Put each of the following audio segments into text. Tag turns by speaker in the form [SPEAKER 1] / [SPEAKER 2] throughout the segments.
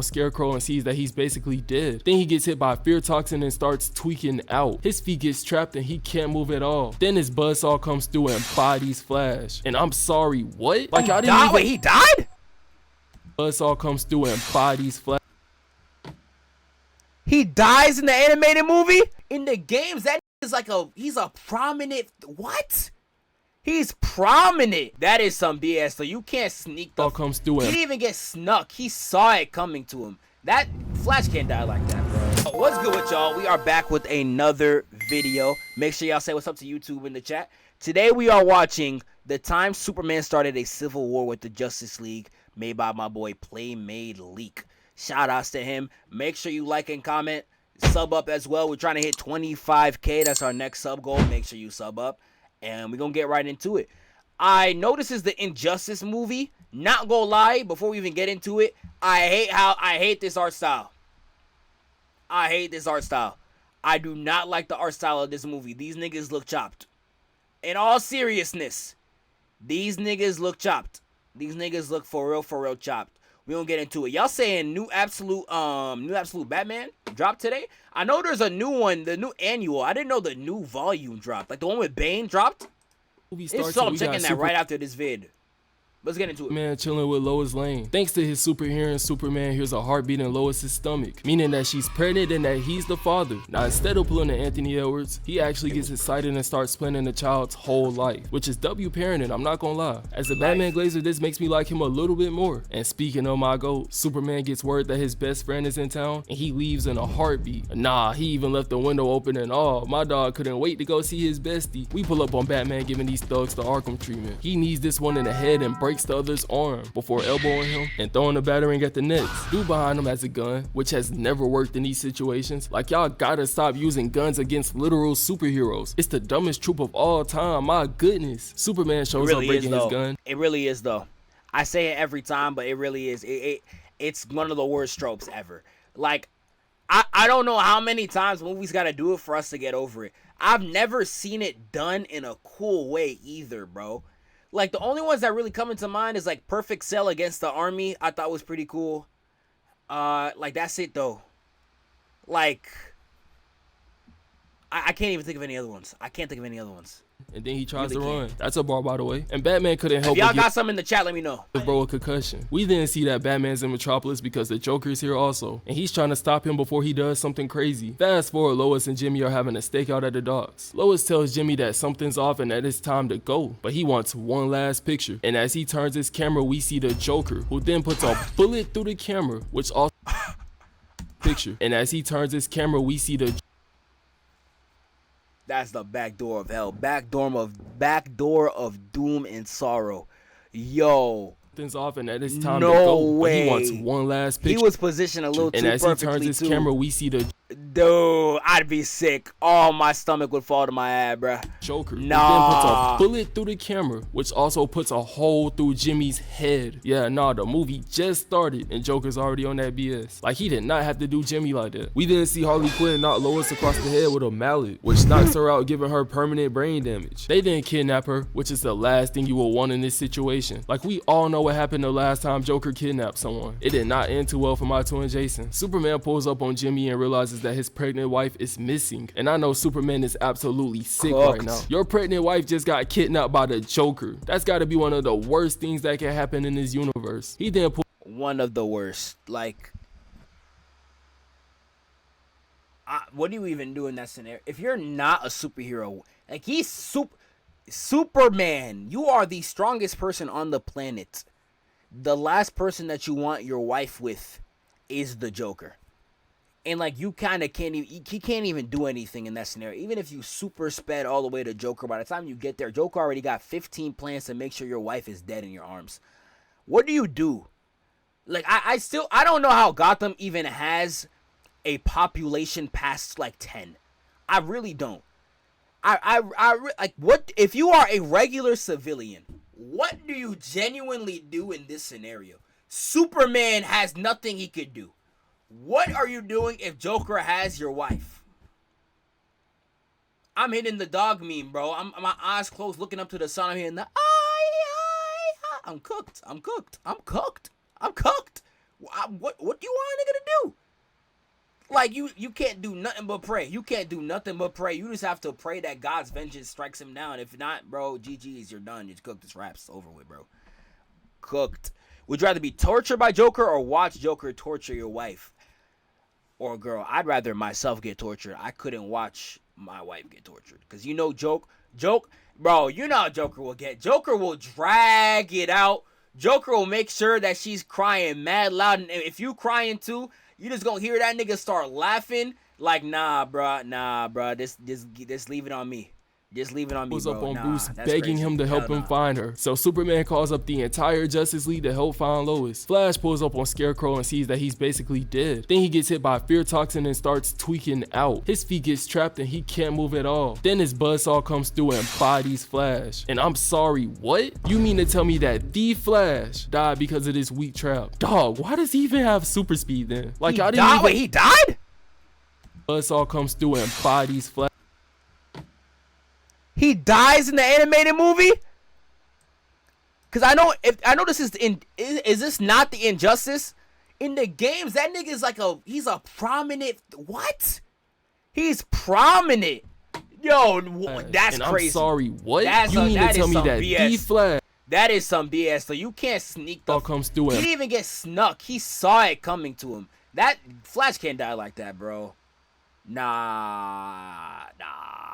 [SPEAKER 1] Scarecrow and sees that he's basically dead. Then he gets hit by a fear toxin and starts tweaking out. His feet gets trapped and he can't move at all. Then his buzzsaw comes through and bodies Flash. And I'm sorry, what? Like I didn't even...
[SPEAKER 2] Wait, he died?
[SPEAKER 1] Buzzsaw comes through and bodies Flash.
[SPEAKER 2] He dies in the animated movie? In the games, that is like he's a prominent, what? He's prominent. That is some BS, so you can't sneak the...
[SPEAKER 1] comes through him.
[SPEAKER 2] He didn't even get snuck. He saw it coming to him. That Flash can't die like that, bro. What's good with y'all? We are back with another video. Make sure y'all say what's up to YouTube in the chat. Today we are watching the time Superman started a civil war with the Justice League, made by my boy Playmade Leak. Shout outs to him. Make sure you like and comment. Sub up as well. We're trying to hit 25K. That's our next sub goal. Make sure you sub up. And we're going to get right into it. I know this is the Injustice movie. Not gonna lie, before we even get into it, I hate this art style. I hate this art style. I do not like the art style of this movie. These niggas look chopped. In all seriousness, these niggas look chopped. These niggas look for real chopped. We don't get into it. Y'all saying new absolute Batman dropped today? I know there's a new one, the new annual. I didn't know the new volume dropped. Like the one with Bane dropped. So I'm checking that right after this vid. Let's get into it.
[SPEAKER 1] Man chilling with Lois Lane. Thanks to his superhero, Superman hears a heartbeat in Lois's stomach, meaning that she's pregnant and that he's the father. Now instead of pulling an Anthony Edwards, he actually gets excited and starts planning the child's whole life, which is W parenting, I'm not gonna lie. As a Batman glazer, this makes me like him a little bit more. And speaking of my GOAT, Superman gets word that his best friend is in town and he leaves in a heartbeat. Nah, he even left the window open and all. My dog couldn't wait to go see his bestie. We pull up on Batman giving these thugs the Arkham treatment. He needs this one in the head and breaks the other's arm before elbowing him and throwing a battering at the Nets. Dude behind him has a gun, which has never worked in these situations. Like, y'all gotta stop using guns against literal superheroes. It's the dumbest troop of all time. My goodness. Superman shows up breaking his gun.
[SPEAKER 2] It really is though. I say it every time, but it really is. It's one of the worst tropes ever. Like, I don't know how many times movies gotta do it for us to get over it. I've never seen it done in a cool way either, bro. Like, the only ones that really come into mind is, like, Perfect Cell against the Army. I thought was pretty cool. Like, that's it, though. Like, I can't even think of any other ones. I can't think of any other ones.
[SPEAKER 1] And then he tries to run. That's a bar, by the way. And Batman couldn't help
[SPEAKER 2] but y'all got some in the chat, let me know.
[SPEAKER 1] Bro, a concussion. We then see that Batman's in Metropolis because the Joker's here also. And he's trying to stop him before he does something crazy. Fast forward, Lois and Jimmy are having a stakeout at the docks. Lois tells Jimmy that something's off and that it's time to go. But he wants one last picture. And as he turns his camera, we see the Joker, who then puts a bullet through the camera, which also picture. And as he turns his camera, we see the...
[SPEAKER 2] That's the back door of hell. Back door of doom and sorrow. Yo.
[SPEAKER 1] Something's off and that it's time to go.
[SPEAKER 2] Way.
[SPEAKER 1] But he wants one last picture.
[SPEAKER 2] He was positioned a little too perfectly.
[SPEAKER 1] And as he turns his camera, we see the...
[SPEAKER 2] Dude, I'd be sick. Oh, my stomach would fall to my ass, bruh.
[SPEAKER 1] Joker.
[SPEAKER 2] Nah.
[SPEAKER 1] Then puts a bullet through the camera, which also puts a hole through Jimmy's head. Yeah, nah, the movie just started and Joker's already on that BS. Like, he did not have to do Jimmy like that. We then see Harley Quinn knock Lois across the head with a mallet, which knocks her out, giving her permanent brain damage. They then kidnap her, which is the last thing you will want in this situation. Like, we all know what happened the last time Joker kidnapped someone. It did not end too well for my twin Jason. Superman pulls up on Jimmy and realizes that his pregnant wife is missing. And I know Superman is absolutely sick right now. Your pregnant wife just got kidnapped by the Joker. That's got to be one of the worst things that can happen in this universe. He then
[SPEAKER 2] one of the worst. Like, what do you even do in that scenario? If you're not a superhero, like, he's Superman. You are the strongest person on the planet. The last person that you want your wife with is the Joker. And, like, you kind of can't even, he can't even do anything in that scenario. Even if you super sped all the way to Joker, by the time you get there, Joker already got 15 plans to make sure your wife is dead in your arms. What do you do? Like, I don't know how Gotham even has a population past, like, 10. I really don't. Like, what, if you are a regular civilian, what do you genuinely do in this scenario? Superman has nothing he could do. What are you doing if Joker has your wife? I'm hitting the dog meme, bro. My eyes closed, looking up to the sun. I'm hitting the I'm cooked. I'm cooked. I'm cooked. I'm cooked. What do you want a nigga to do? Like, you can't do nothing but pray. You can't do nothing but pray. You just have to pray that God's vengeance strikes him down. If not, bro, GG's, you're done. You're cooked. This rap's over with, bro. Cooked. Would you rather be tortured by Joker or watch Joker torture your wife or girl? I'd rather myself get tortured. I couldn't watch my wife get tortured. Because you know joke, bro, you know how Joker will get. Joker will drag it out. Joker will make sure that she's crying mad loud. And if you crying too, you just gonna hear that nigga start laughing like, nah, bruh, just leave it on me. Just leave it on me,
[SPEAKER 1] Pulls
[SPEAKER 2] bro.
[SPEAKER 1] up on
[SPEAKER 2] Nah,
[SPEAKER 1] Bruce,
[SPEAKER 2] that's
[SPEAKER 1] begging
[SPEAKER 2] crazy.
[SPEAKER 1] him to help him find her. So Superman calls up the entire Justice League to help find Lois. Flash pulls up on Scarecrow and sees that he's basically dead. Then he gets hit by a fear toxin and starts tweaking out. His feet gets trapped and he can't move at all. Then his buzzsaw comes through and bodies Flash. And I'm sorry, what? You mean to tell me that the Flash died because of this weak trap? Dog, why does he even have super speed then? Like,
[SPEAKER 2] He
[SPEAKER 1] I didn't even...
[SPEAKER 2] Wait, he died?
[SPEAKER 1] Buzzsaw comes through and bodies Flash.
[SPEAKER 2] He dies in the animated movie? Cause I know this is this not the Injustice? In the games, that nigga is like he's a prominent what? He's prominent. Yo, that's
[SPEAKER 1] and
[SPEAKER 2] crazy.
[SPEAKER 1] I'm sorry, what?
[SPEAKER 2] That's
[SPEAKER 1] you mean to tell me
[SPEAKER 2] some
[SPEAKER 1] that
[SPEAKER 2] BS.
[SPEAKER 1] the Flash
[SPEAKER 2] That is some BS. So you can't sneak the
[SPEAKER 1] comes through
[SPEAKER 2] He
[SPEAKER 1] him?
[SPEAKER 2] didn't even get snuck. He saw it coming to him. That Flash can't die like that, bro. Nah,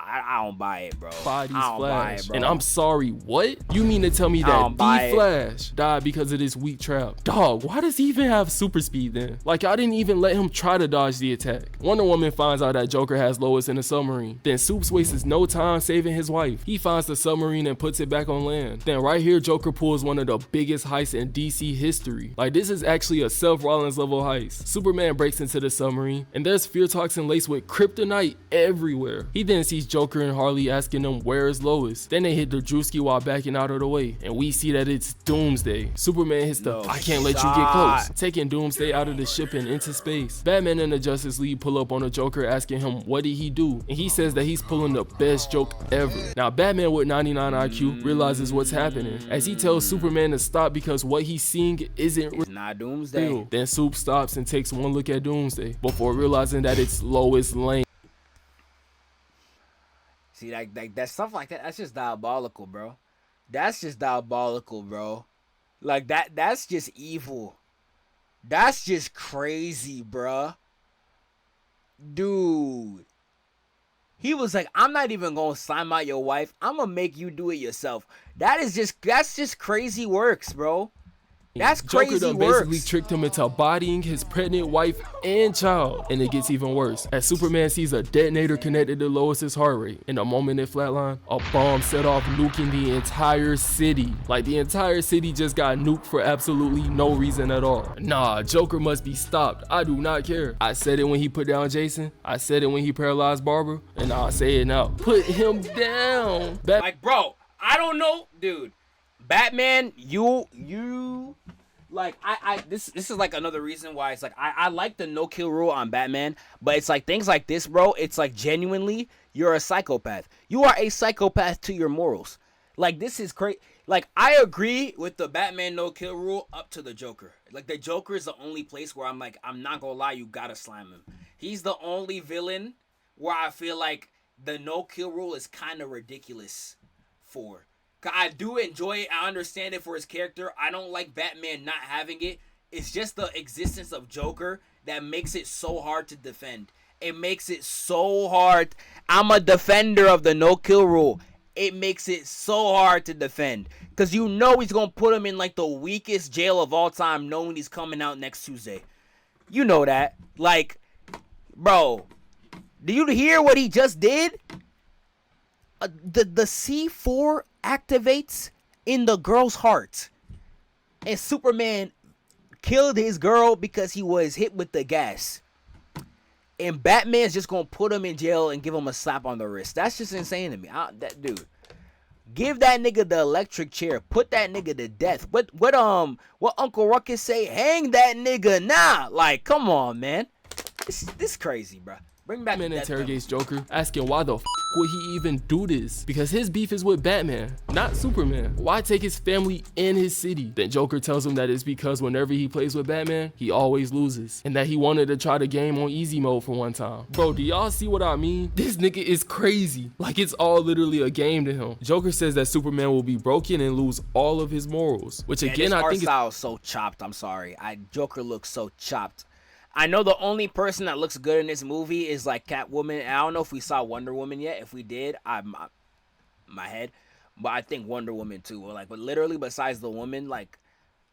[SPEAKER 2] I don't buy it, bro.
[SPEAKER 1] Bodies
[SPEAKER 2] I don't buy
[SPEAKER 1] Flash.
[SPEAKER 2] it, bro.
[SPEAKER 1] And I'm sorry, what? You mean to tell me that the Flash died because of this weak trap? Dog, why does he even have super speed then? Like, I didn't even let him try to dodge the attack. Wonder Woman finds out that Joker has Lois in a submarine. Then Supes wastes no time saving his wife. He finds the submarine and puts it back on land. Then right here, Joker pulls one of the biggest heists in DC history. Like, this is actually a Seth Rollins level heist. Superman breaks into the submarine and there's fear toxin laced with kryptonite everywhere. He then sees Joker and Harley asking them where is Lois. Then they hit the Drewski while backing out of the way, and we see that it's Doomsday. Superman hits the I can't let you get close, taking Doomsday out of the ship and into space. Batman and the Justice League pull up on the Joker asking him what did he do, and he says that he's pulling the best joke ever. Now Batman with 99 IQ realizes what's happening as he tells Superman to stop because what he's seeing isn't
[SPEAKER 2] It's not Doomsday.
[SPEAKER 1] real. Then Soup stops and takes one look at Doomsday before realizing that it's Lois Lane.
[SPEAKER 2] See, like that stuff like that, that's just diabolical, bro. That's just diabolical, bro. Like that's just evil. That's just crazy, bruh. Dude. He was like, I'm not even gonna slime out your wife. I'm gonna make you do it yourself. That's just crazy works, bro. That's crazy
[SPEAKER 1] Joker done basically tricked him into bodying his pregnant wife and child. And it gets even worse. As Superman sees a detonator connected to Lois's heart rate, in the moment it flatlined, a bomb set off nuking the entire city. Like the entire city just got nuked for absolutely no reason at all. Nah, Joker must be stopped. I do not care. I said it when he put down Jason. I said it when he paralyzed Barbara. And I'll say it now. Put him down.
[SPEAKER 2] Like, bro, I don't know, dude. Batman, you like this is like another reason why it's like I like the no kill rule on Batman, but it's like things like this, bro, it's like genuinely you're a psychopath. You are a psychopath to your morals. Like this is crazy. Like I agree with the Batman no kill rule up to the Joker. Like the Joker is the only place where I'm like, I'm not gonna lie, you gotta slime him. He's the only villain where I feel like the no kill rule is kind of ridiculous for. I do enjoy it. I understand it for his character. I don't like Batman not having it. It's just the existence of Joker that makes it so hard to defend. It makes it so hard. I'm a defender of the no-kill rule. It makes it so hard to defend. Because you know he's going to put him in like the weakest jail of all time knowing he's coming out next Tuesday. You know that. Like, bro, do you hear what he just did? The C4 activates in the girl's heart, and Superman killed his girl because he was hit with the gas, and Batman's just gonna put him in jail and give him a slap on the wrist. That's just insane to me. That dude, give that nigga the electric chair, put that nigga to death. What Uncle Ruckus say? Hang that nigga now. Like, come on, man. This crazy, bro. Bring back
[SPEAKER 1] Batman
[SPEAKER 2] the death
[SPEAKER 1] interrogates Joker, asking why the f would he even do this? Because his beef is with Batman, not Superman. Why take his family and his city? Then Joker tells him that it's because whenever he plays with Batman, he always loses, and that he wanted to try the game on easy mode for one time. Bro, do y'all see what I mean? This nigga is crazy. Like, it's all literally a game to him. Joker says that Superman will be broken and lose all of his morals, which again, I think
[SPEAKER 2] style is so chopped. I'm sorry. Joker looks so chopped. I know the only person that looks good in this movie is like Catwoman. I don't know if we saw Wonder Woman yet. If we did, my head, but I think Wonder Woman too. But literally, besides the woman, like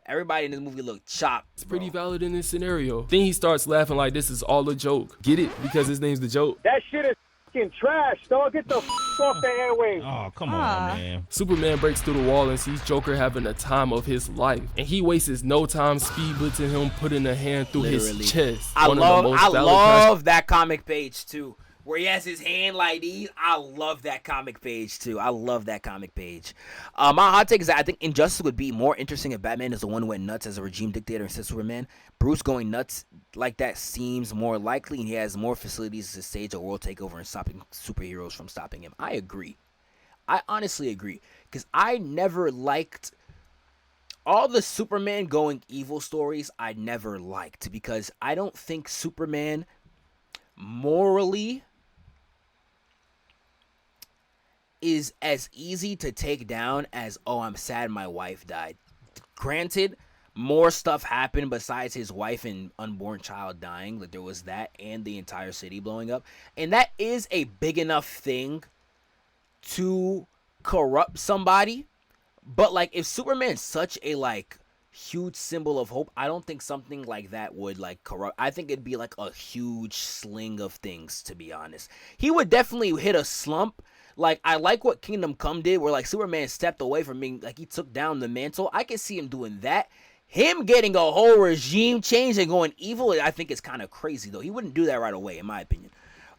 [SPEAKER 2] everybody in this movie looked chopped.
[SPEAKER 1] It's pretty valid in this scenario. Then he starts laughing like this is all a joke. Get it? Because his name's the joke.
[SPEAKER 3] That shit is fucking trash, dog. Get the off the airwaves.
[SPEAKER 4] Oh, come on, man.
[SPEAKER 1] Superman breaks through the wall and sees Joker having the time of his life, and he wastes no time speed blitzing him, putting a hand through his chest.
[SPEAKER 2] I love that comic page too, where he has his hand like these. I love that comic page too. I love that comic page. My hot take is that I think Injustice would be more interesting if Batman is the one who went nuts as a regime dictator instead of Superman. Bruce going nuts like that seems more likely, and he has more facilities to stage a world takeover and stopping superheroes from stopping him. I agree. I honestly agree, because I never liked all the Superman going evil stories. I never liked, because I don't think Superman morally is as easy to take down as, oh, I'm sad my wife died. Granted, more stuff happened besides his wife and unborn child dying. Like, there was that and the entire city blowing up. And that is a big enough thing to corrupt somebody. But, like, if Superman's such a, like, huge symbol of hope, I don't think something like that would, like, corrupt. I think it'd be, like, a huge sling of things, to be honest. He would definitely hit a slump. Like, I like what Kingdom Come did, where, like, Superman stepped away from being, like, he took down the mantle. I can see him doing that. Him getting a whole regime change and going evil, I think is kind of crazy, though. He wouldn't do that right away, in my opinion.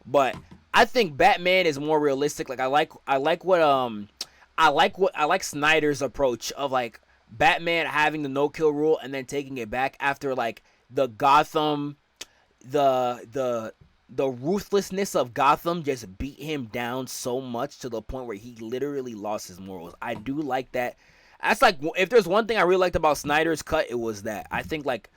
[SPEAKER 2] But I think Batman is more realistic. Like, I like Snyder's approach of, like, Batman having the no-kill rule and then taking it back after, like, the Gotham, the ruthlessness of Gotham just beat him down so much to the point where he literally lost his morals. I do like that. That's like, if there's one thing I really liked about Snyder's cut, it was that. I think, like,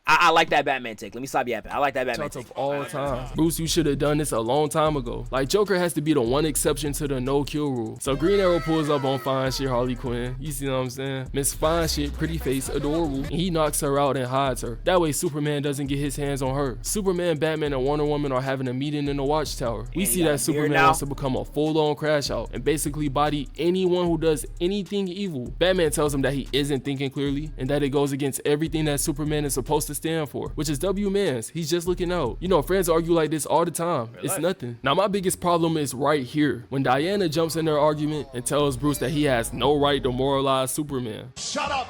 [SPEAKER 2] I like that Batman take. Let me stop yapping. I like that Batman take.
[SPEAKER 1] Of all time. Bruce, you should have done this a long time ago. Like, Joker has to be the one exception to the no-kill rule. So Green Arrow pulls up on fine shit Harley Quinn. You see what I'm saying? Miss Fine shit, pretty face, adorable. And he knocks her out and hides her. That way Superman doesn't get his hands on her. Superman, Batman, and Wonder Woman are having a meeting in the Watchtower. We see that Superman wants to become a full-on crash out and basically body anyone who does anything evil. Batman tells him that he isn't thinking clearly and that it goes against everything that Superman is supposed to stand for, which is W-Mans. He's just looking out. You know, friends argue like this all the time. It's nothing. Now, my biggest problem is right here, when Diana jumps in their argument and tells Bruce that he has no right to moralize Superman.
[SPEAKER 4] Shut up.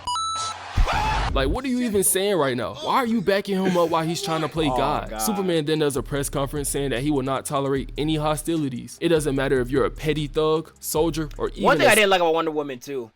[SPEAKER 1] Like, what are you even saying right now? Why are you backing him up while he's trying to play God? Superman then does a press conference saying that he will not tolerate any hostilities. It doesn't matter if you're a petty thug, soldier, or even
[SPEAKER 2] one thing I didn't like about Wonder Woman too,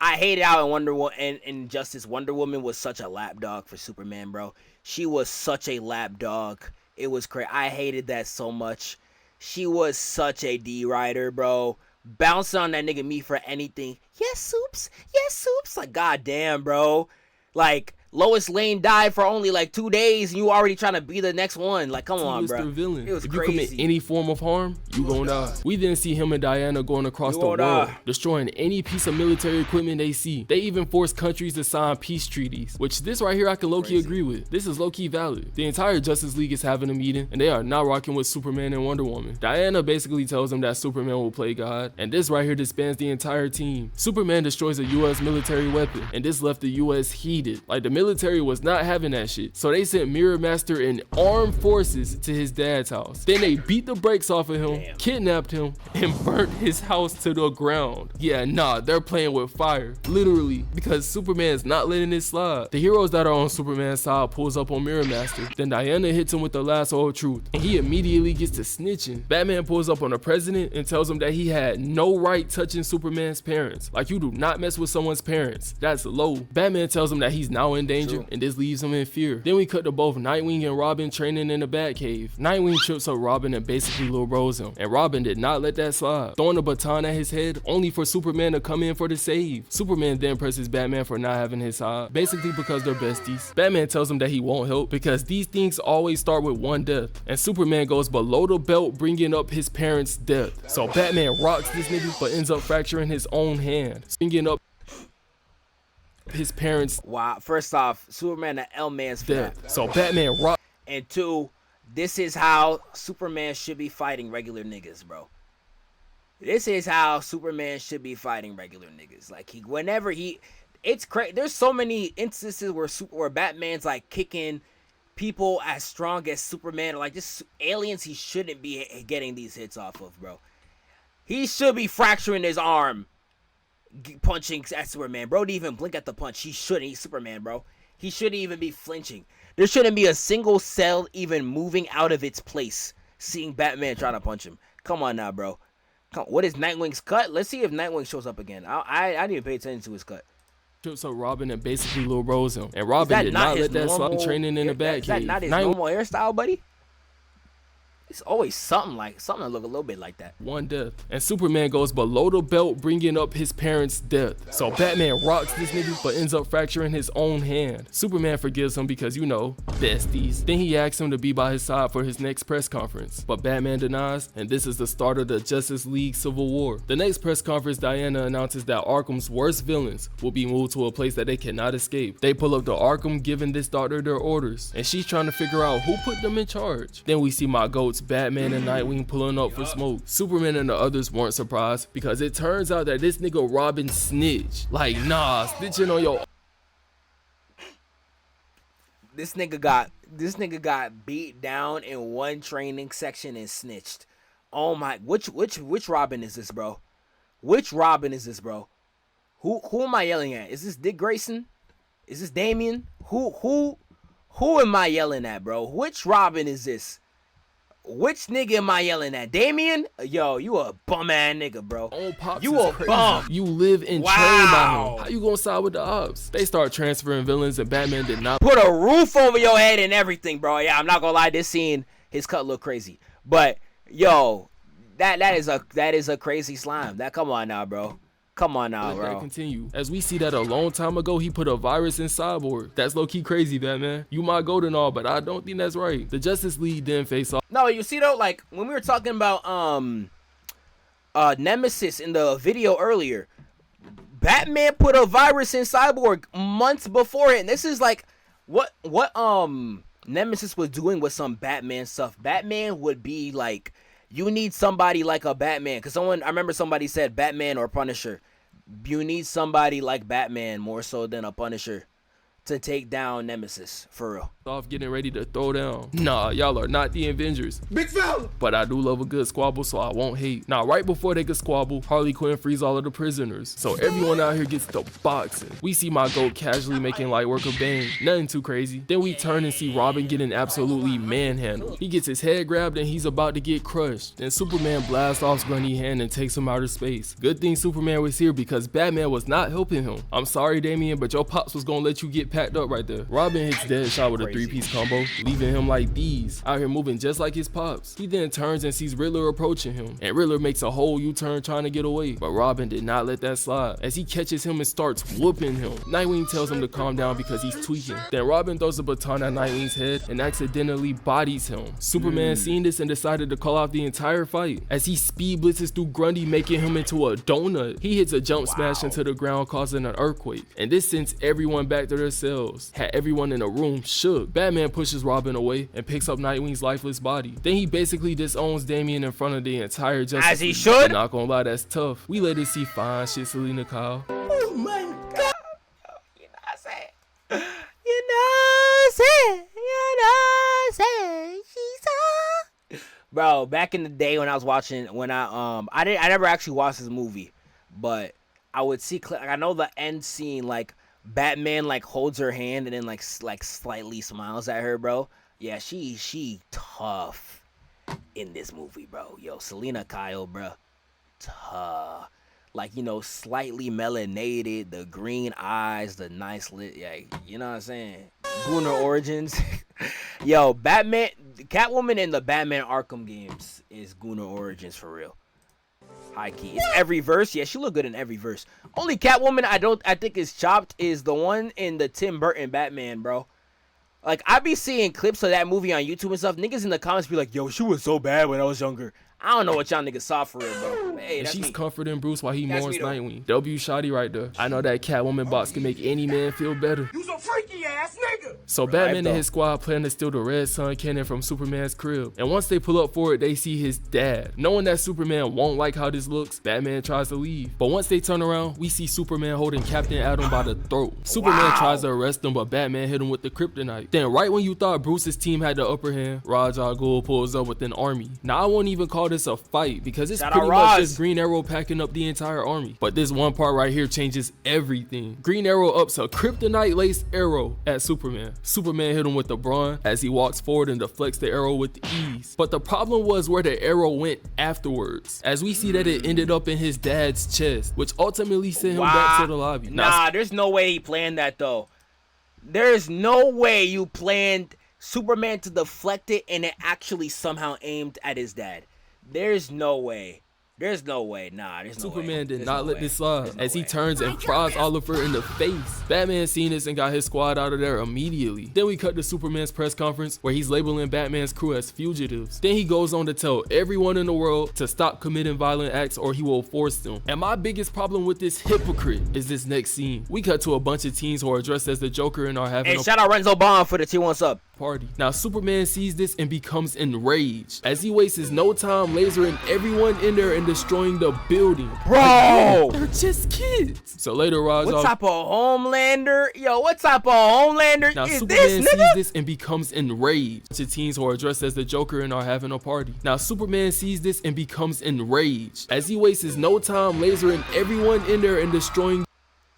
[SPEAKER 2] I hated how in Justice, Wonder Woman was such a lapdog for Superman, bro. She was such a lapdog. It was crazy. I hated that so much. She was such a D-rider, bro. Bouncing on that nigga me for anything. Yes, Soups. Yes, Soups. Like, goddamn, bro. Like, Lois Lane died for only like 2 days and you already trying to be the next one. Like, come on, bro.
[SPEAKER 1] Villain.
[SPEAKER 2] It was
[SPEAKER 1] if
[SPEAKER 2] crazy.
[SPEAKER 1] You commit any form of harm, you gon' die. We then see him and Diana going across the world, destroying any piece of military equipment they see. They even force countries to sign peace treaties, which this right here I can low-key agree with. This is low-key valid. The entire Justice League is having a meeting and they are not rocking with Superman and Wonder Woman. Diana basically tells them that Superman will play God, and this right here disbands the entire team. Superman destroys a US military weapon, and this left the US heated. Like, the military was not having that shit, so they sent Mirror Master and armed forces to his dad's house. Then they beat the brakes off of him, kidnapped him, and burnt his house to the ground. Yeah, nah, they're playing with fire, literally, because Superman's not letting it slide. The heroes that are on Superman's side pulls up on Mirror Master. Then Diana hits him with the lasso of truth, and he immediately gets to snitching. Batman pulls up on the president and tells him that he had no right touching Superman's parents. Like, you do not mess with someone's parents. That's low. Batman tells him that he's now in danger,
[SPEAKER 2] True.
[SPEAKER 1] and this leaves him in fear. Then we cut to both Nightwing and Robin training in the Batcave. Nightwing trips up Robin and basically Lil Bros him, and Robin did not let that slide, throwing a baton at his head only for Superman to come in for the save. Superman then presses Batman for not having his side, basically because they're besties. Batman tells him that he won't help because these things always start with one death, and Superman goes below the belt bringing up his parents' death. So Batman rocks this nigga but ends up fracturing his own hand, bringing up his parents'
[SPEAKER 2] Wow. First off, Superman the L-man's
[SPEAKER 1] death.
[SPEAKER 2] fat.
[SPEAKER 1] So Batman rocks.
[SPEAKER 2] And two, this is how Superman should be fighting regular niggas, bro. This is how Superman should be fighting regular niggas. Like it's crazy. There's so many instances where Batman's like kicking people as strong as Superman, or like just aliens he shouldn't be getting these hits off of, bro. He should be fracturing his arm, punching at Superman. Bro, didn't even blink at the punch. He shouldn't. He's Superman, bro. He shouldn't even be flinching. There shouldn't be a single cell even moving out of its place seeing Batman trying to punch him. Come on now, bro. What is Nightwing's cut? Let's see if Nightwing shows up again. I didn't even pay attention to his cut.
[SPEAKER 1] So Robin and basically Lil Bros him, and Robin did not let that slide training in the Batcave.
[SPEAKER 2] Is that not his normal hairstyle, buddy? It's always something that look a little bit like that.
[SPEAKER 1] One death, and Superman goes below the belt bringing up his parents' death. So Batman rocks this nigga but ends up fracturing his own hand. Superman forgives him because, you know, besties. Then he asks him to be by his side for his next press conference, but Batman denies, and this is the start of the Justice League Civil War. The next press conference, Diana announces that Arkham's worst villains will be moved to a place that they cannot escape. They pull up to Arkham giving this daughter their orders, and she's trying to figure out who put them in charge. Then we see my goats Batman and Nightwing pulling up for smoke. Superman and the others weren't surprised because it turns out that this nigga Robin snitched. Like, nah, snitching on your...
[SPEAKER 2] This nigga got beat down in one training section and snitched. Oh my, which Robin is this, bro? Which Robin is this, bro? Who am I yelling at? Is this Dick Grayson? Is this Damian? Who am I yelling at, bro? Which Robin is this? Which nigga am I yelling at? Damian? Yo, you a bum ass nigga, bro.
[SPEAKER 1] Oh, Pops
[SPEAKER 2] you
[SPEAKER 1] is
[SPEAKER 2] a
[SPEAKER 1] crazy.
[SPEAKER 2] bum.
[SPEAKER 1] You live and train by him. How you gonna side with the ops? They start transferring villains and Batman did not
[SPEAKER 2] put a roof over your head and everything, bro. Yeah, I'm not gonna lie, this scene, his cut look crazy. But yo, that is a crazy slime. Come on now, bro. Come on now, bro.
[SPEAKER 1] Continue. As we see that a long time ago, he put a virus in Cyborg. That's low-key crazy, Batman. You my goat and all, but I don't think that's right. The Justice League then face off.
[SPEAKER 2] No, you see though, like when we were talking about Nemesis in the video earlier, Batman put a virus in Cyborg months before it. And this is like what Nemesis was doing with some Batman stuff. Batman would be like, you need somebody like a Batman, because I remember somebody said Batman or Punisher. You need somebody like Batman more so than a Punisher to take down Nemesis, for real.
[SPEAKER 1] Off getting ready to throw down. Nah, y'all are not the Avengers.
[SPEAKER 4] Big fella!
[SPEAKER 1] But I do love a good squabble, so I won't hate. Now, right before they could squabble, Harley Quinn frees all of the prisoners. So everyone out here gets to boxing. We see my goat casually making light work of Bane. Nothing too crazy. Then we turn and see Robin getting absolutely manhandled. He gets his head grabbed and he's about to get crushed. Then Superman blasts off Grundy hand and takes him out of space. Good thing Superman was here because Batman was not helping him. I'm sorry, Damian, but your pops was gonna let you get packed up right there. Robin hits Deadshot with a three-piece combo, leaving him like these, out here moving just like his pops. He then turns and sees Riddler approaching him, and Riddler makes a whole U-turn trying to get away, but Robin did not let that slide, as he catches him and starts whooping him. Nightwing tells him to calm down because he's tweaking. Then Robin throws a baton at Nightwing's head and accidentally bodies him. Superman seen this and decided to call off the entire fight, as he speed blitzes through Grundy, making him into a donut. He hits a jump smash into the ground, causing an earthquake, and this sends everyone back to their cells. Had everyone in the room shook. Batman pushes Robin away and picks up Nightwing's lifeless body. Then he basically disowns Damian in front of the entire Justice League.
[SPEAKER 2] As he should.
[SPEAKER 1] But not gonna lie, that's tough. We later see fine shit Selena Kyle.
[SPEAKER 4] Oh my god!
[SPEAKER 2] You know what I'm saying? You know what I'm saying? She's a... Bro, back in the day when I was watching, I never actually watched this movie, but I would see, like, I know the end scene, like, Batman like holds her hand and then like slightly smiles at her, bro. Yeah, she tough in this movie, bro. Yo, Selena Kyle, bro, tough. like, you know, slightly melanated, the green eyes, the nice lit, yeah, you know what I'm saying? Gunnar origins. Yo, Batman, Catwoman in the Batman Arkham games is Gunnar origins for real. High key. It's every verse. Yeah, she look good in every verse. Only Catwoman I think is chopped is the one in the Tim Burton Batman, bro. Like, I be seeing clips of that movie on YouTube and stuff. Niggas in the comments be like, yo, she was so bad when I was younger. I don't know what y'all niggas saw for real, bro. But, hey, that's
[SPEAKER 1] she's
[SPEAKER 2] me.
[SPEAKER 1] comforting Bruce while he
[SPEAKER 2] That's
[SPEAKER 1] mourns
[SPEAKER 2] me, though.
[SPEAKER 1] Nightwing. W shoddy right there. I know that Catwoman box can make any man feel better.
[SPEAKER 4] You some freaky ass nigga.
[SPEAKER 1] So Batman and his squad plan to steal the Red Sun cannon from Superman's crib. And once they pull up for it, they see his dad. Knowing that Superman won't like how this looks, Batman tries to leave. But once they turn around, we see Superman holding Captain Atom by the throat. Superman tries to arrest him, but Batman hit him with the kryptonite. Then right when you thought Bruce's team had the upper hand, Ra's al Ghul pulls up with an army. Now I won't even call this a fight because it's
[SPEAKER 2] Shout
[SPEAKER 1] pretty
[SPEAKER 2] out
[SPEAKER 1] much
[SPEAKER 2] Ra's.
[SPEAKER 1] just Green Arrow packing up the entire army. But this one part right here changes everything. Green Arrow ups a kryptonite laced arrow at Superman. Superman hit him with the brawn as he walks forward and deflects the arrow with ease. But the problem was where the arrow went afterwards, as we see that it ended up in his dad's chest, which ultimately sent him back to the lobby.
[SPEAKER 2] Nah, there's no way he planned that though. There's no way you planned Superman to deflect it and it actually somehow aimed at his dad. There's no way. There's no way. Nah, there's no way.
[SPEAKER 1] Superman did
[SPEAKER 2] There's
[SPEAKER 1] not
[SPEAKER 2] no
[SPEAKER 1] let
[SPEAKER 2] way.
[SPEAKER 1] this slide
[SPEAKER 2] There's no
[SPEAKER 1] as he
[SPEAKER 2] way.
[SPEAKER 1] turns and fries Oliver in the face. Batman seen this and got his squad out of there immediately. Then we cut to Superman's press conference where he's labeling Batman's crew as fugitives. Then he goes on to tell everyone in the world to stop committing violent acts or he will force them. And my biggest problem with this hypocrite is this next scene. We cut to a bunch of teens who are dressed as the Joker and are having
[SPEAKER 2] And
[SPEAKER 1] a
[SPEAKER 2] shout out Renzo Bond for the tier 1 sub.
[SPEAKER 1] party. Now Superman sees this and becomes enraged as he wastes no time lasering everyone in there and destroying the building.
[SPEAKER 2] Bro!
[SPEAKER 1] They're just kids. So later Ra's
[SPEAKER 2] What
[SPEAKER 1] al
[SPEAKER 2] type of Homelander? Yo, what type of Homelander
[SPEAKER 1] Now
[SPEAKER 2] is
[SPEAKER 1] Superman
[SPEAKER 2] this,
[SPEAKER 1] sees
[SPEAKER 2] nigga?
[SPEAKER 1] this and becomes enraged. To teens who are dressed as the Joker and are having a party. Now Superman sees this and becomes enraged as he wastes no time lasering everyone in there and destroying.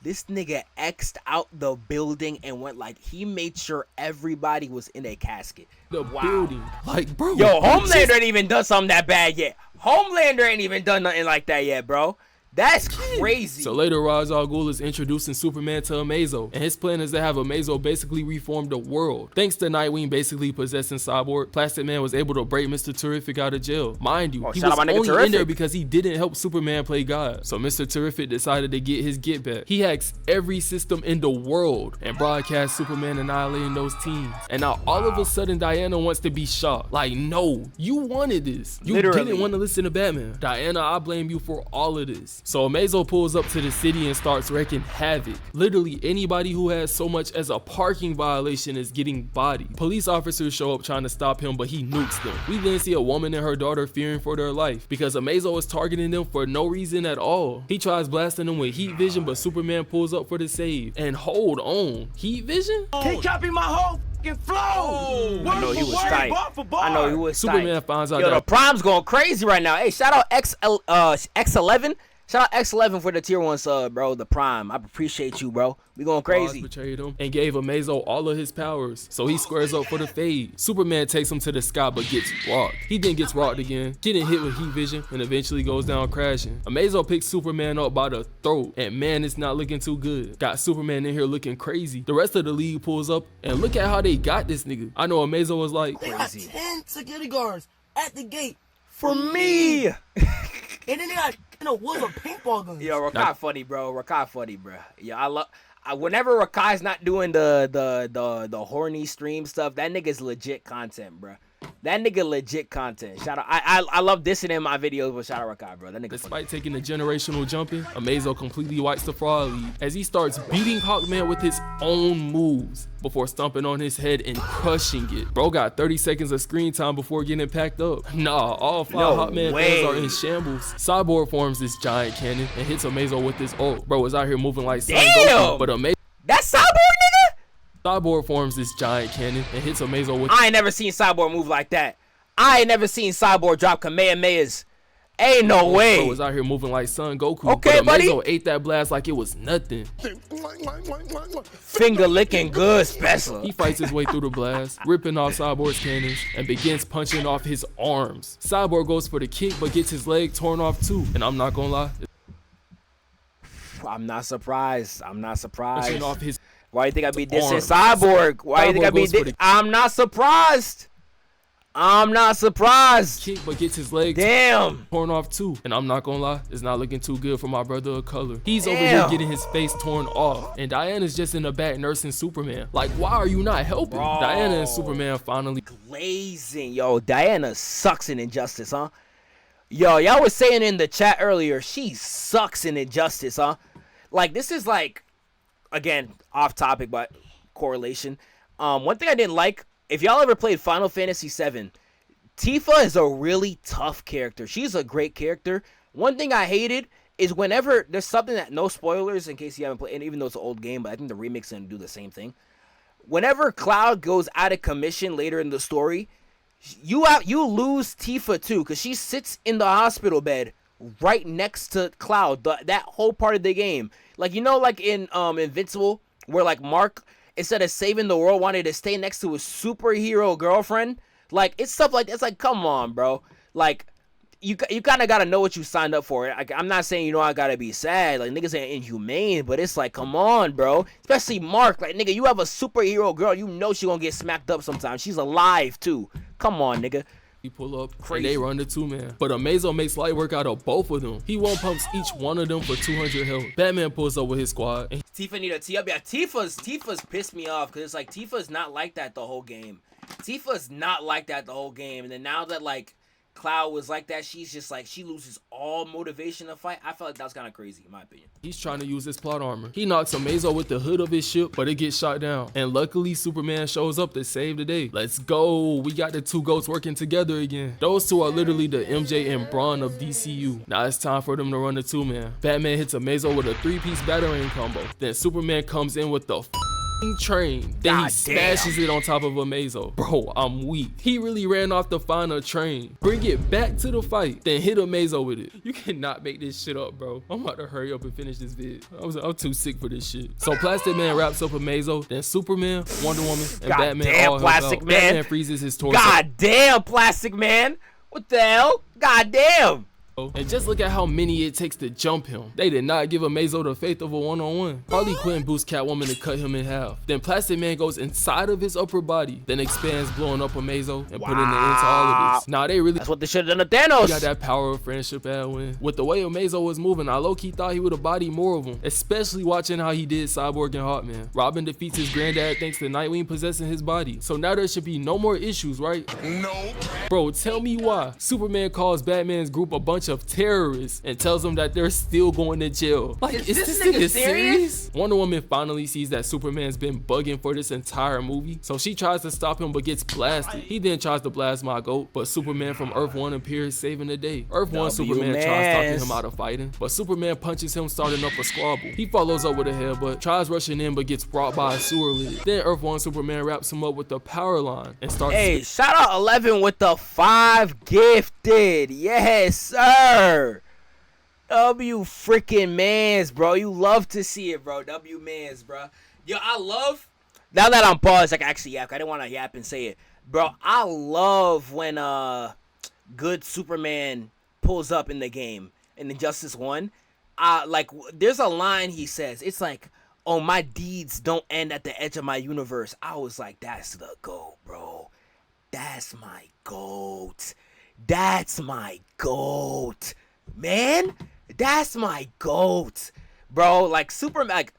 [SPEAKER 2] This nigga X'd out the building and went like, he made sure everybody was in a casket.
[SPEAKER 1] The building. Like, bro.
[SPEAKER 2] Yo,
[SPEAKER 1] it's
[SPEAKER 2] Homelander
[SPEAKER 1] just-
[SPEAKER 2] ain't even done something that bad yet. Homelander ain't even done nothing like that yet, bro. That's crazy.
[SPEAKER 1] So later, Ra's al Ghul is introducing Superman to Amazo, and his plan is to have Amazo basically reform the world. Thanks to Nightwing basically possessing Cyborg, Plastic Man was able to break Mr. Terrific out of jail. Mind you, he
[SPEAKER 2] shout
[SPEAKER 1] was
[SPEAKER 2] out my nigga
[SPEAKER 1] only in
[SPEAKER 2] Terrific.
[SPEAKER 1] there because he didn't help Superman play God. So Mr. Terrific decided to get his get back. He hacks every system in the world and broadcasts Superman annihilating those teams. And now all of a sudden Diana wants to be shot. Like, no, you wanted this. You
[SPEAKER 2] Literally.
[SPEAKER 1] didn't want to listen to Batman. Diana, I blame you for all of this. So Amazo pulls up to the city and starts wreaking havoc. Literally anybody who has so much as a parking violation is getting bodied. Police officers show up trying to stop him, but he nukes them. We then see a woman and her daughter fearing for their life because Amazo is targeting them for no reason at all. He tries blasting them with heat vision, but Superman pulls up for the save. And hold on, heat vision?
[SPEAKER 4] Can't copy my whole fucking flow.
[SPEAKER 2] I know he was tight. I know he was
[SPEAKER 1] Superman
[SPEAKER 2] tight.
[SPEAKER 1] finds out
[SPEAKER 2] Yo, the
[SPEAKER 1] that
[SPEAKER 2] Prime's going crazy right now. Hey, shout out X11. Shout out X11 for the tier 1 sub, bro. The Prime. I appreciate you, bro. We going
[SPEAKER 1] Ross
[SPEAKER 2] crazy.
[SPEAKER 1] betrayed him and gave Amazo all of his powers, so he squares up for the fade. Superman takes him to the sky but gets rocked. He then gets rocked again, getting hit with heat vision, and eventually goes down crashing. Amazo picks Superman up by the throat, and man, it's not looking too good. Got Superman in here looking crazy. The rest of the league pulls up, and look at how they got this nigga. I know Amazo was like,
[SPEAKER 4] They got 10 security guards at the gate
[SPEAKER 2] For me.
[SPEAKER 4] and then they got woods of paintball guns.
[SPEAKER 2] Yo, Rakai funny, bro. Rakai funny, bro. Yo, whenever Rakai's not doing the horny stream stuff, that nigga's legit content, bro. That nigga legit content. Shout out. I love dissing in my videos, but shout out Rakai, bro. That nigga funny.
[SPEAKER 1] despite taking the generational jumping, Amazo completely wipes the fraud lead as he starts beating Hawkman with his own moves before stomping on his head and crushing it. Bro got 30 seconds of screen time before getting packed up. Nah, all 5
[SPEAKER 2] No
[SPEAKER 1] Hawkman
[SPEAKER 2] way.
[SPEAKER 1] fans are in shambles. Cyborg forms this giant cannon and hits Amazo with his ult. Bro is out here moving like Son
[SPEAKER 2] Damn.
[SPEAKER 1] Goku, but Amazo
[SPEAKER 2] That's Cyborg, nigga?
[SPEAKER 1] Cyborg forms this giant cannon and hits Amazo with
[SPEAKER 2] I ain't never seen Cyborg move like that. I ain't never seen Cyborg drop Kamehamehas. Ain't no way.
[SPEAKER 1] Bro was out here moving like Son Goku,
[SPEAKER 2] Okay,
[SPEAKER 1] but Amazo
[SPEAKER 2] buddy.
[SPEAKER 1] ate that blast like it was nothing.
[SPEAKER 2] Finger licking good special.
[SPEAKER 1] He fights his way through the blast, ripping off Cyborg's cannons, and begins punching off his arms. Cyborg goes for the kick, but gets his leg torn off too. And I'm not gonna lie,
[SPEAKER 2] I'm not surprised. I'm not surprised.
[SPEAKER 1] Pushing off his
[SPEAKER 2] Why do you think I be dissing
[SPEAKER 1] arms.
[SPEAKER 2] Cyborg? Why do you think I
[SPEAKER 1] Cyborg
[SPEAKER 2] be
[SPEAKER 1] goes for
[SPEAKER 2] dissing? I'm not surprised. I'm not surprised.
[SPEAKER 1] kick, but gets his legs
[SPEAKER 2] Damn.
[SPEAKER 1] torn off too. And I'm not gonna lie, it's not looking too good for my brother of color. He's over
[SPEAKER 2] Damn.
[SPEAKER 1] here getting his face torn off. And Diana's just in the back nursing Superman. Like, why are you not helping?
[SPEAKER 2] Bro.
[SPEAKER 1] Diana and Superman finally
[SPEAKER 2] Glazing. Yo, Diana sucks in Injustice, huh? Yo, y'all was saying in the chat earlier, she sucks in Injustice, huh? Like, this is like, again, off topic, but correlation. One thing I didn't like, if y'all ever played Final Fantasy VII, Tifa is a really tough character. She's a great character. One thing I hated is whenever there's something that, no spoilers in case you haven't played, and even though it's an old game, but I think the remake's gonna do the same thing. Whenever Cloud goes out of commission later in the story, you lose Tifa too, because she sits in the hospital bed right next to Cloud that whole part of the game. Like, you know, like in Invincible, where like Mark, instead of saving the world, wanted to stay next to his superhero girlfriend. Like, it's stuff like that. It's like, come on, bro. Like, you kind of got to know what you signed up for. I'm not saying, you know, I got to be sad. Like, niggas ain't inhumane, but it's like, come on, bro. Especially Mark. Like, nigga, you have a superhero girl. You know she gonna get smacked up sometime. She's alive, too. Come on, nigga.
[SPEAKER 1] He pull up
[SPEAKER 2] Crazy.
[SPEAKER 1] and they run the two-man. But Amazo makes light work out of both of them. He one pumps each one of them for 200 health. Batman pulls up with his squad. And
[SPEAKER 2] Tifa need a T-up. Yeah, Tifa's pissed me off because it's like Tifa's not like that the whole game. Tifa's not like that the whole game. And then now that like Cloud was like that, she's just like, she loses all motivation to fight. I felt like that was kind of crazy in my opinion.
[SPEAKER 1] he's trying to use his plot armor. He knocks Amazo with the hood of his ship, but it gets shot down. And luckily, Superman shows up to save the day. Let's go. We got the two goats working together again. Those two are literally the MJ and Braun of DCU. Now it's time for them to run the two-man. Batman hits Amazo with a three-piece batarang combo. Then Superman comes in with the train. Then he smashes it on top of Amazo. Bro, I'm weak. He really ran off to find a train. Bring it back to the fight. Then hit Amazo with it. You cannot make this shit up, bro. I'm about to hurry up and finish this vid. I'm too sick for this shit. So Plastic Man wraps up Amazo. Then Superman, Wonder Woman, and Batman all help
[SPEAKER 2] Plastic
[SPEAKER 1] out.
[SPEAKER 2] Man.
[SPEAKER 1] Batman freezes his torso.
[SPEAKER 2] God damn, Plastic Man. What the hell? God damn.
[SPEAKER 1] And just look at how many it takes to jump him. They did not give Amazo the faith of a one-on-one. Harley Quinn boosts Catwoman to cut him in half. Then Plastic Man goes inside of his upper body, then expands, blowing up Amazo and putting an end to all of this. Nah, they really
[SPEAKER 2] That's what they should have done to Thanos.
[SPEAKER 1] got that power of friendship at win. With the way Amazo was moving, I low-key thought he would have bodied more of them, especially watching how he did Cyborg and Hawkman. Robin defeats his granddad thanks to Nightwing possessing his body. So now there should be no more issues, right? No. Bro, tell me why. Superman calls Batman's group a bunch of terrorists and tells them that they're still going to jail. Like, is this nigga serious? Wonder Woman finally sees that Superman's been bugging for this entire movie, so she tries to stop him but gets blasted. He then tries to blast my goat, but Superman from Earth 1 appears, saving the day. Earth 1 Superman tries talking him out of fighting, but Superman punches him, starting up a squabble. He follows up with a headbutt, tries rushing in but gets brought by a sewer lid. Then Earth 1 Superman wraps him up with the power line and starts.
[SPEAKER 2] Hey, shout out 11 with the 5 gifted. Yes, sir. W freaking mans, bro. You love to see it, bro. W mans, bro. Yo, I love. Now that I'm paused, I can actually yap. I didn't want to yap and say it, bro. I love when good Superman pulls up in the game in Injustice 1. Like, there's a line he says. It's like, "Oh, my deeds don't end at the edge of my universe." I was like, that's the GOAT, bro. That's my GOAT. That's my GOAT, man. That's my GOAT, bro. Like, Superman, like,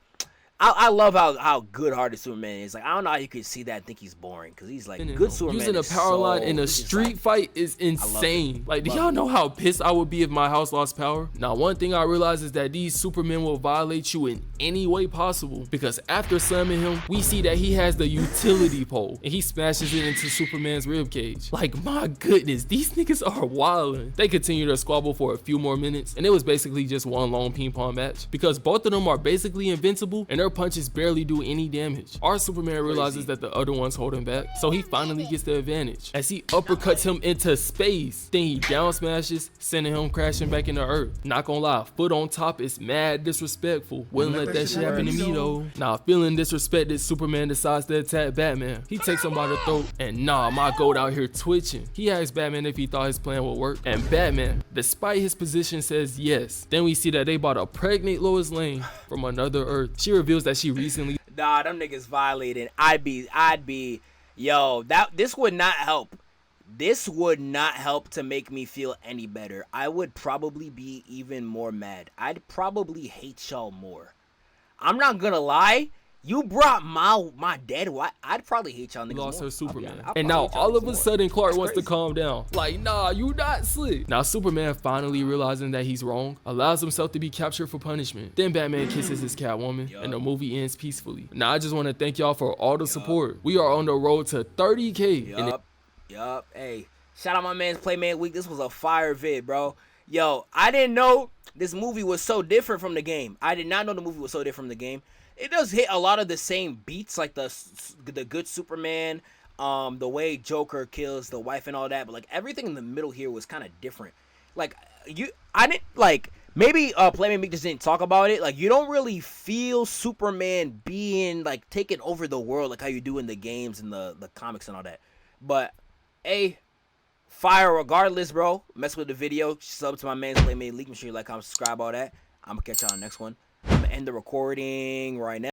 [SPEAKER 2] I love how good-hearted Superman is. Like, I don't know how you could see that and think he's boring, because he's like, good Superman.
[SPEAKER 1] Using a power line in a street fight is insane. Like, do y'all know how pissed I would be if my house lost power? Now, one thing I realize is that these Supermen will violate you in any way possible, because after slamming him, we see that he has the utility pole, and he smashes it into Superman's ribcage. Like, my goodness, these niggas are wildin'. They continue to squabble for a few more minutes, and it was basically just one long ping pong match, because both of them are basically invincible, and they're punches barely do any damage. Our Superman realizes that the other one's holding back, so he finally gets the advantage as he uppercuts him into space. Then he down smashes, sending him crashing back into Earth. Not gonna lie, foot on top is mad disrespectful. Wouldn't let that shit happen to me though. Now, feeling disrespected, Superman decides to attack Batman. He takes him by the throat, and nah, my goat out here twitching. He asks Batman if he thought his plan would work, and Batman, despite his position, says yes. Then we see that they bought a pregnant Lois Lane from another Earth. She reveals that she recently
[SPEAKER 2] Nah, them niggas violated. I'd be, yo, this would not help. This would not help to make me feel any better. I would probably be even more mad. I'd probably hate y'all more. I'm not gonna lie. You brought my dead wife. I'd probably hate y'all niggas
[SPEAKER 1] lost
[SPEAKER 2] more.
[SPEAKER 1] her Superman.
[SPEAKER 2] I'll
[SPEAKER 1] And now
[SPEAKER 2] probably hate
[SPEAKER 1] all
[SPEAKER 2] y'all
[SPEAKER 1] of a
[SPEAKER 2] more.
[SPEAKER 1] sudden Clark
[SPEAKER 2] That's
[SPEAKER 1] wants to
[SPEAKER 2] crazy.
[SPEAKER 1] calm down. Like, nah, you not slick. Now Superman, finally realizing that he's wrong, allows himself to be captured for punishment. Then Batman kisses his Catwoman, and the movie ends peacefully. Now I just want to thank y'all for all the support. We are on the road to 30K.
[SPEAKER 2] Yup. Hey, shout out my man's Playmate Week. This was a fire vid, bro. Yo, I didn't know this movie was so different from the game. I did not know the movie was so different from the game. It does hit a lot of the same beats, like the good Superman, the way Joker kills the wife and all that. But like everything in the middle here was kind of different. Like I didn't like. Maybe Playmate Week just didn't talk about it. Like you don't really feel Superman being like taking over the world like how you do in the games and the comics and all that. But hey, fire regardless, bro. Mess with the video. Sub to my man's Playmate League. Make sure you like, comment, subscribe, all that. I'm gonna catch y'all on the next one. I'm gonna end the recording right now.